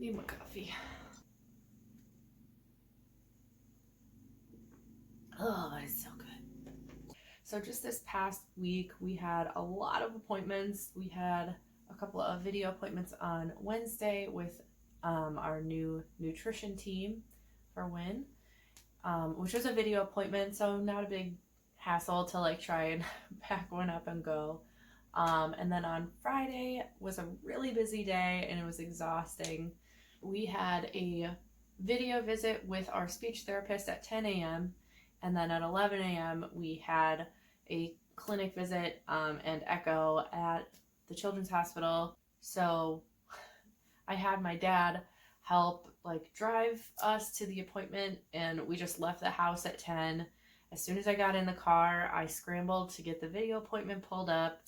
Need my coffee. Oh, but it's so good. So just this past week, we had a lot of appointments. We had a couple of video appointments on Wednesday with our new nutrition team for Win, which was a video appointment, so not a big hassle to like try and pack one up and go. And then on Friday was a really busy day and it was exhausting. We had a video visit with our speech therapist at 10 a.m. and then at 11 a.m. we had a clinic visit and echo at the Children's Hospital. So I had my dad help like drive us to the appointment, and we just left the house at 10. As soon as I got in the car, I scrambled to get the video appointment pulled up,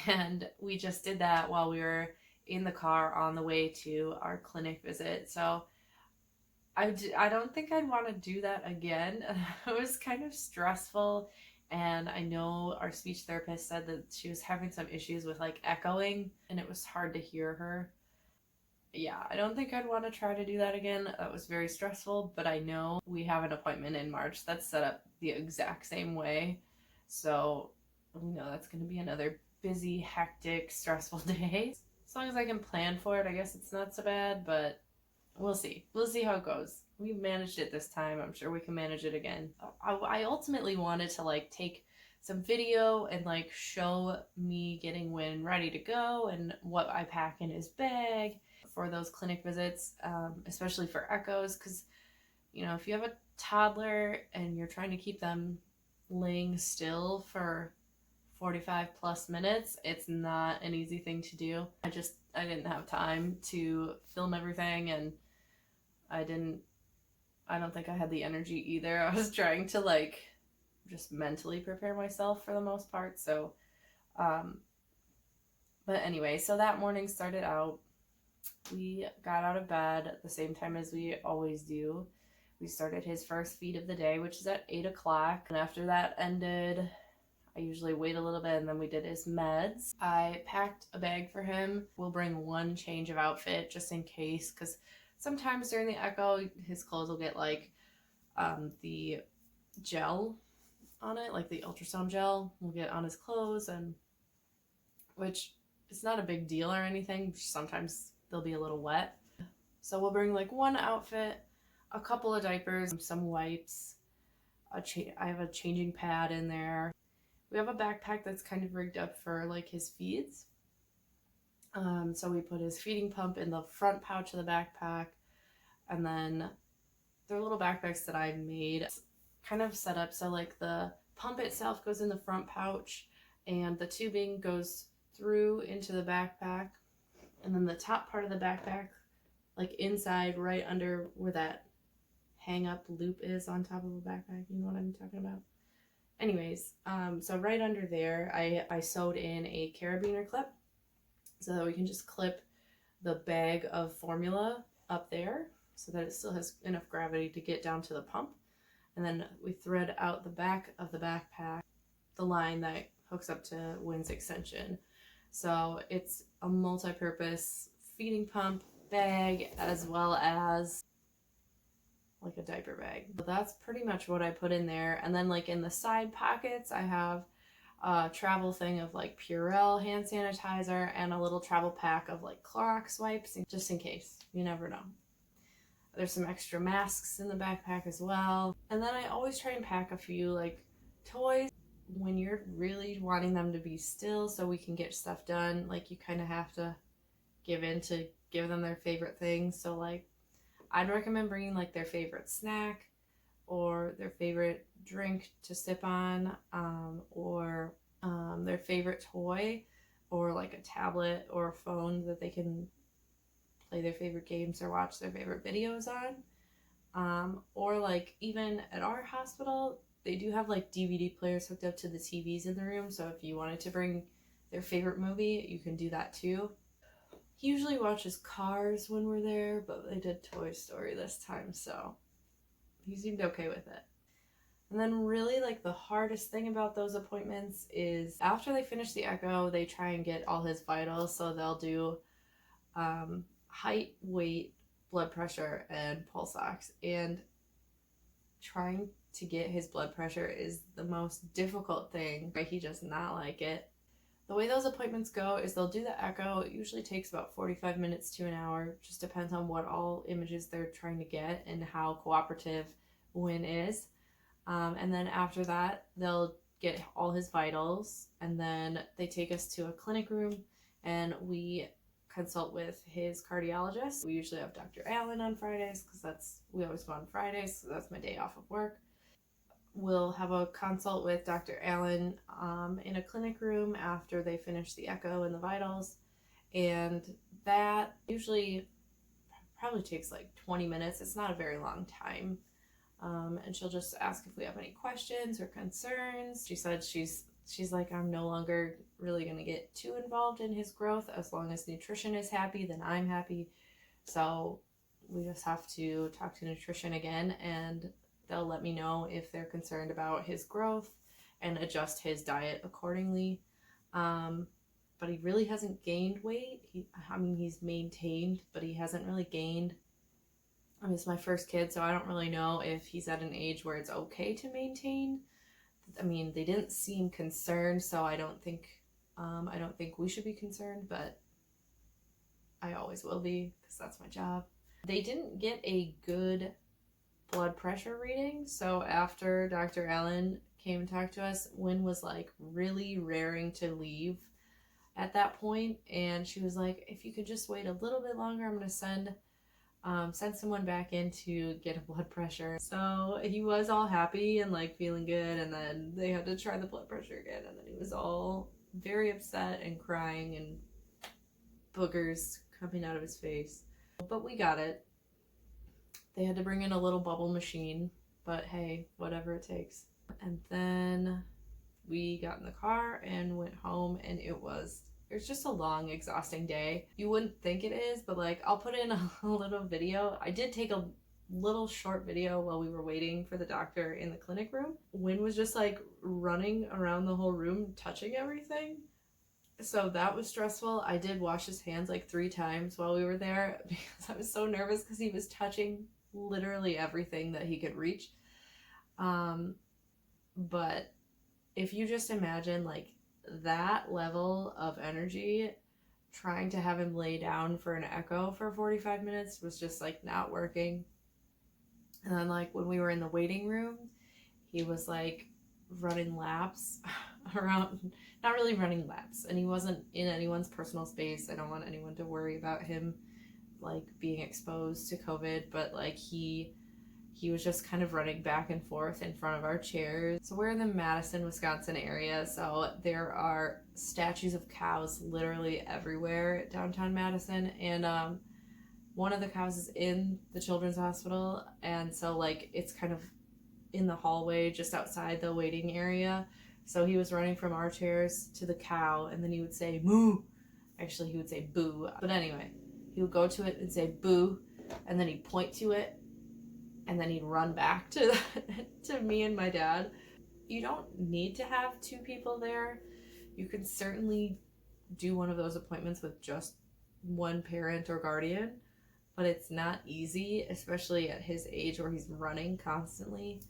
and we just did that while we were in the car on the way to our clinic visit. So I don't think I'd want to do that again. It was kind of stressful, and I know our speech therapist said that she was having some issues with like echoing, and it was hard to hear her. Yeah, I don't think I'd want to try to do that again. That was very stressful, but I know we have an appointment in March that's set up the exact same way. So, that's going to be another busy, hectic, stressful day. As long as I can plan for it, I guess it's not so bad, but we'll see. We'll see how it goes. We managed it this time. I'm sure we can manage it again. I ultimately wanted to like take some video and like show me getting Win ready to go and what I pack in his bag for those clinic visits, especially for echoes, because if you have a toddler and you're trying to keep them laying still for 45 plus minutes, it's not an easy thing to do. I didn't have time to film everything, and I don't think I had the energy either. I was trying to like just mentally prepare myself for the most part. So but anyway, so that morning started out, we got out of bed at the same time as we always do. We started his first feed of the day, which is at 8 o'clock. And after that ended, I usually wait a little bit, and then we did his meds. I packed a bag for him. We'll bring one change of outfit just in case, because sometimes during the echo, his clothes will get like the gel on it, like the ultrasound gel will get on his clothes, and which is not a big deal or anything. Sometimes they'll be a little wet. So we'll bring like one outfit, a couple of diapers, some wipes. I have a changing pad in there. We have a backpack that's kind of rigged up for like his feeds. So we put his feeding pump in the front pouch of the backpack, and then they're little backpacks that I made, kind of set up so like the pump itself goes in the front pouch and the tubing goes through into the backpack, and then the top part of the backpack, like inside right under where that hang up loop is on top of a backpack, you know what I'm talking about? Anyways, so right under there, I sewed in a carabiner clip so that we can just clip the bag of formula up there so that it still has enough gravity to get down to the pump. And then we thread out the back of the backpack, the line that hooks up to Win's extension. So it's a multi-purpose feeding pump bag as well as like a diaper bag. So that's pretty much what I put in there. And then like in the side pockets, I have a travel thing of like Purell hand sanitizer and a little travel pack of like Clorox wipes, just in case. You never know. There's some extra masks in the backpack as well. And then I always try and pack a few like toys when you're really wanting them to be still so we can get stuff done. Like you kind of have to give in to give them their favorite things. So like I'd recommend bringing like their favorite snack or their favorite drink to sip on, or their favorite toy, or like a tablet or a phone that they can play their favorite games or watch their favorite videos on. Or like even at our hospital, they do have like DVD players hooked up to the TVs in the room. So if you wanted to bring their favorite movie, you can do that too. He usually watches Cars when we're there, but they did Toy Story this time, so he seemed okay with it. And then really like the hardest thing about those appointments is after they finish the echo, they try and get all his vitals. So they'll do height, weight, blood pressure, and pulse ox. And trying to get his blood pressure is the most difficult thing. He does not like it. The way those appointments go is they'll do the echo. It usually takes about 45 minutes to an hour. Just depends on what all images they're trying to get and how cooperative Win is. And then after that, they'll get all his vitals, and then they take us to a clinic room and we consult with his cardiologist. We usually have Dr. Allen on Fridays because we always go on Fridays, so that's my day off of work. We'll have a consult with Dr. Allen in a clinic room after they finish the echo and the vitals, and that usually probably takes like 20 minutes. It's not a very long time. And she'll just ask if we have any questions or concerns. She said she's like, I'm no longer really going to get too involved in his growth. As long as nutrition is happy, then I'm happy. So we just have to talk to nutrition again, and they'll let me know if they're concerned about his growth and adjust his diet accordingly. But he really hasn't gained weight. He's maintained, but he hasn't really gained. It's my first kid, so I don't really know if he's at an age where it's okay to maintain. They didn't seem concerned, so I don't think we should be concerned, but I always will be because that's my job. They didn't get a good blood pressure reading, so after Dr. Allen came and talked to us, Win was like really raring to leave at that point, and she was like, if you could just wait a little bit longer, I'm going to send someone back in to get a blood pressure. So he was all happy and like feeling good, and then they had to try the blood pressure again, and then he was all very upset and crying and boogers coming out of his face. But we got it. They had to bring in a little bubble machine, but hey, whatever it takes. And then we got in the car and went home, and it was just a long, exhausting day. You wouldn't think it is, but like I'll put in a little video. I did take a little short video while we were waiting for the doctor in the clinic room. Win was just like running around the whole room, touching everything. So that was stressful. I did wash his hands like 3 times while we were there because I was so nervous because he was touching literally everything that he could reach. But if you just imagine like that level of energy, trying to have him lay down for an echo for 45 minutes was just like not working. And then like when we were in the waiting room, he was like running laps around, not really running laps, and he wasn't in anyone's personal space. I don't want anyone to worry about him like being exposed to COVID, but like he was just kind of running back and forth in front of our chairs. So we're in the Madison, Wisconsin area, so there are statues of cows literally everywhere downtown Madison, and one of the cows is in the children's hospital, and so like it's kind of in the hallway just outside the waiting area. So he was running from our chairs to the cow, and then he would say moo. Actually, he would say boo, but anyway, he would go to it and say boo, and then he'd point to it, and then he'd run back to me and my dad. You don't need to have 2 people there. You can certainly do one of those appointments with just one parent or guardian, but it's not easy, especially at his age where he's running constantly.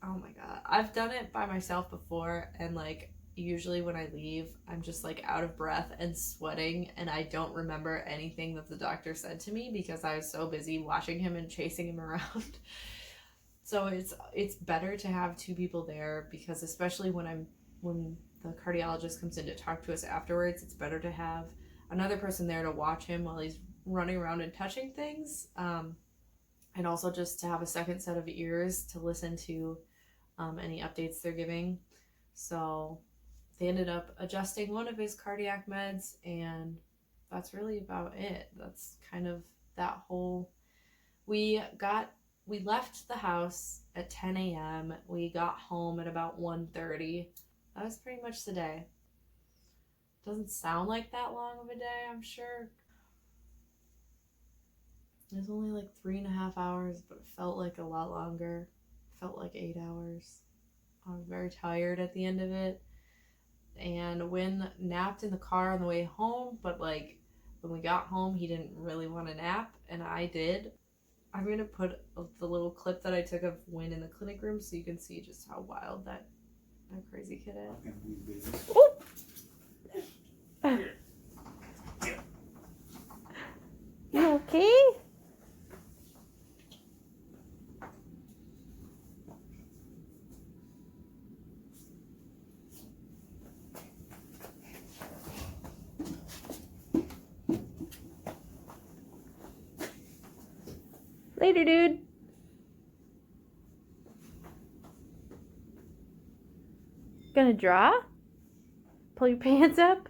Oh my God, I've done it by myself before, and like usually when I leave, I'm just like out of breath and sweating, and I don't remember anything that the doctor said to me because I was so busy watching him and chasing him around. So it's better to have 2 people there, because especially when the cardiologist comes in to talk to us afterwards, it's better to have another person there to watch him while he's running around and touching things, and also just to have a second set of ears to listen to any updates they're giving. So they ended up adjusting one of his cardiac meds, and that's really about it. That's kind of that whole... We left the house at 10 a.m. We got home at about 1:30. That was pretty much the day. Doesn't sound like that long of a day, I'm sure. It was only like 3.5 hours, but it felt like a lot longer. It felt like 8 hours. I was very tired at the end of it. And Win napped in the car on the way home, but like When we got home, he didn't really want a nap, and I did. I'm going to put the little clip that I took of Win in the clinic room so you can see just how wild that crazy kid is. You okay? Later, dude. Gonna draw? Pull your pants up?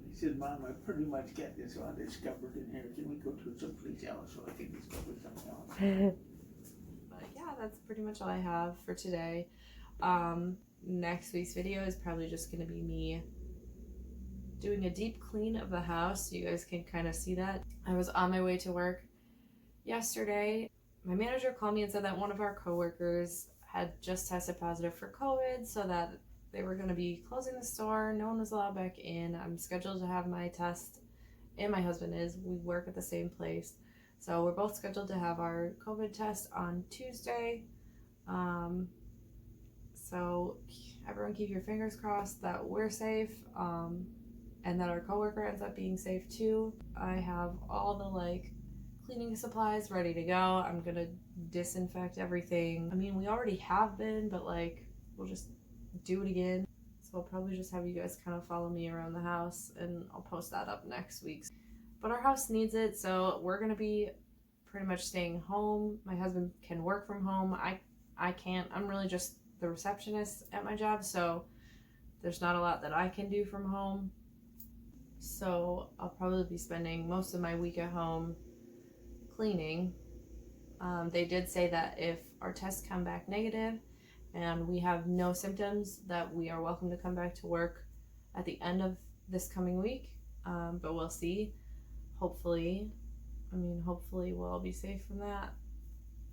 He said, Mom, I pretty much got this all discovered in here. Can we go to some place else so I can discover something else? But yeah, that's pretty much all I have for today. Next week's video is probably just going to be me doing a deep clean of the house so you guys can kind of see that. I was on my way to work yesterday. My manager called me and said that one of our coworkers had just tested positive for COVID, so that they were going to be closing the store. No one was allowed back in. I'm scheduled to have my test, and my husband is. We work at the same place. So we're both scheduled to have our COVID test on Tuesday. So everyone keep your fingers crossed that we're safe, and that our coworker ends up being safe too. I have all the cleaning supplies ready to go. I'm gonna disinfect everything. I mean, we already have been, but we'll just do it again. So I'll probably just have you guys kind of follow me around the house, and I'll post that up next week. But our house needs it, so we're gonna be pretty much staying home. My husband can work from home. I can't. I'm really just the receptionist at my job, so there's not a lot that I can do from home. So I'll probably be spending most of my week at home cleaning. They did say that if our tests come back negative and we have no symptoms, that we are welcome to come back to work at the end of this coming week. But we'll see. Hopefully we'll all be safe from that.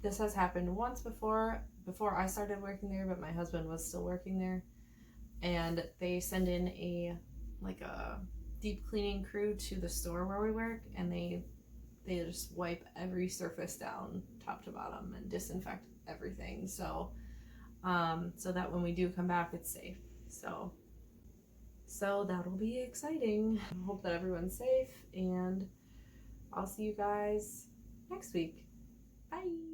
This has happened once before I started working there, but my husband was still working there, and they send in a deep cleaning crew to the store where we work, and they just wipe every surface down top to bottom and disinfect everything, so that when we do come back, it's safe. So that'll be exciting. I hope that everyone's safe, and I'll see you guys next week. Bye.